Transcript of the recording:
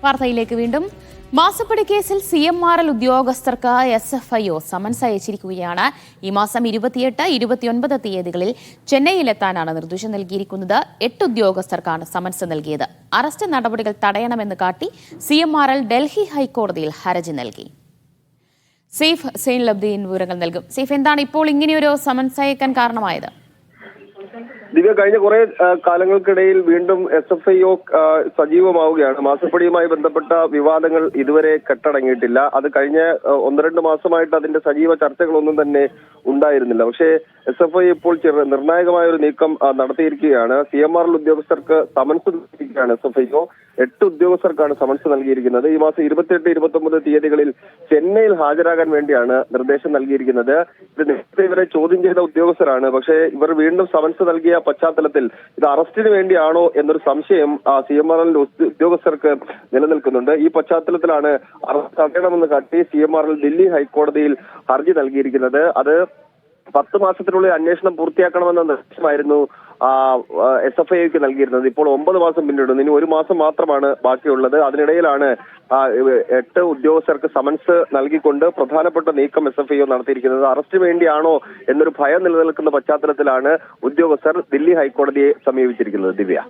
വാർത്തയിലേക്ക് വീണ്ടും. മാസപ്പടി കേസിൽ CMRL ഉദ്യോഗസ്ഥർക്ക് SFIO സമൻസ് അയച്ചിരിക്കുകയാണ്. ഈ മാസം 28, 29 തീയതികളിൽ ചെന്നൈയിലെത്താനാണ് നിർദ്ദേശം നൽകിയിരിക്കുന്നത്. 8 ഉദ്യോഗസ്ഥർക്കാണ് സമൻസ് നൽകിയത്. അറസ്റ്റ് നടപടികൾ തടയണമെന്ന് കാട്ടി CMRL ഡൽഹി ഹൈക്കോടതിയിൽ ഹർജി നൽകി. സെയ്ഫ് സൈനുലബ്ദീൻ വിവരങ്ങൾ നൽകും. സെയ്ഫ്, എന്താണ് ഇപ്പോൾ ഇങ്ങനെയൊരു സമൻസ് അയക്കാൻ കാരണമായത്? ദിവ്യ, കഴിഞ്ഞ കുറെ കാലങ്ങൾക്കിടയിൽ വീണ്ടും SFIO സജീവമാവുകയാണ്. മാസപ്പടിയുമായി ബന്ധപ്പെട്ട വിവാദങ്ങൾ ഇതുവരെ കെട്ടടങ്ങിയിട്ടില്ല. അത് കഴിഞ്ഞ 1-2 മാസമായിട്ട് അതിന്റെ സജീവ ചർച്ചകളൊന്നും തന്നെ ഉണ്ടായിരുന്നില്ല. പക്ഷേ SFIO ഇപ്പോൾ നിർണായകമായ ഒരു നീക്കം നടത്തിയിരിക്കുകയാണ്. CMRL ഉദ്യോഗസ്ഥർക്ക് സമൻസ് നൽകിയിരിക്കുകയാണ് SFIO. 8 ഉദ്യോഗസ്ഥർക്കാണ് സമൻസ് നൽകിയിരിക്കുന്നത്. ഈ മാസം 28, 29 തീയതികളിൽ ചെന്നൈയിൽ ഹാജരാകാൻ വേണ്ടിയാണ് നിർദ്ദേശം നൽകിയിരിക്കുന്നത്. ഇത് നേരത്തെ ഇവരെ ചോദ്യം ചെയ്ത ഉദ്യോഗസ്ഥരാണ്. പക്ഷേ ഇവർ വീണ്ടും സമൻസ് നൽകിയ പശ്ചാത്തലത്തിൽ ഇത് അറസ്റ്റിന് വേണ്ടിയാണോ എന്നൊരു സംശയം CMRL ഉദ്യോഗസ്ഥർക്ക് നിലനിൽക്കുന്നുണ്ട്. ഈ പശ്ചാത്തലത്തിലാണ് അറസ്റ്റ് തടയണമെന്ന് കാട്ടി CMRL ദില്ലി ഹൈക്കോടതിയിൽ ഹർജി നൽകിയിരിക്കുന്നത്. അത് 10 മാസത്തിനുള്ളിൽ അന്വേഷണം പൂർത്തിയാക്കണമെന്ന നിർദ്ദേശമായിരുന്നു SFIOക്ക് നൽകിയിരുന്നത്. ഇപ്പോൾ 9 മാസം പിന്നിടുന്നു. ഇനി 1 മാസം മാത്രമാണ് ബാക്കിയുള്ളത്. അതിനിടയിലാണ് 8 ഉദ്യോഗസ്ഥർക്ക് സമൻസ് നൽകിക്കൊണ്ട് പ്രധാനപ്പെട്ട നീക്കം SFIO നടത്തിയിരിക്കുന്നത്. അറസ്റ്റിന് വേണ്ടിയാണോ എന്നൊരു ഭയം നിലനിൽക്കുന്ന പശ്ചാത്തലത്തിലാണ് ഉദ്യോഗസ്ഥർ ദില്ലി ഹൈക്കോടതിയെ സമീപിച്ചിരിക്കുന്നത്. ദിവ്യ.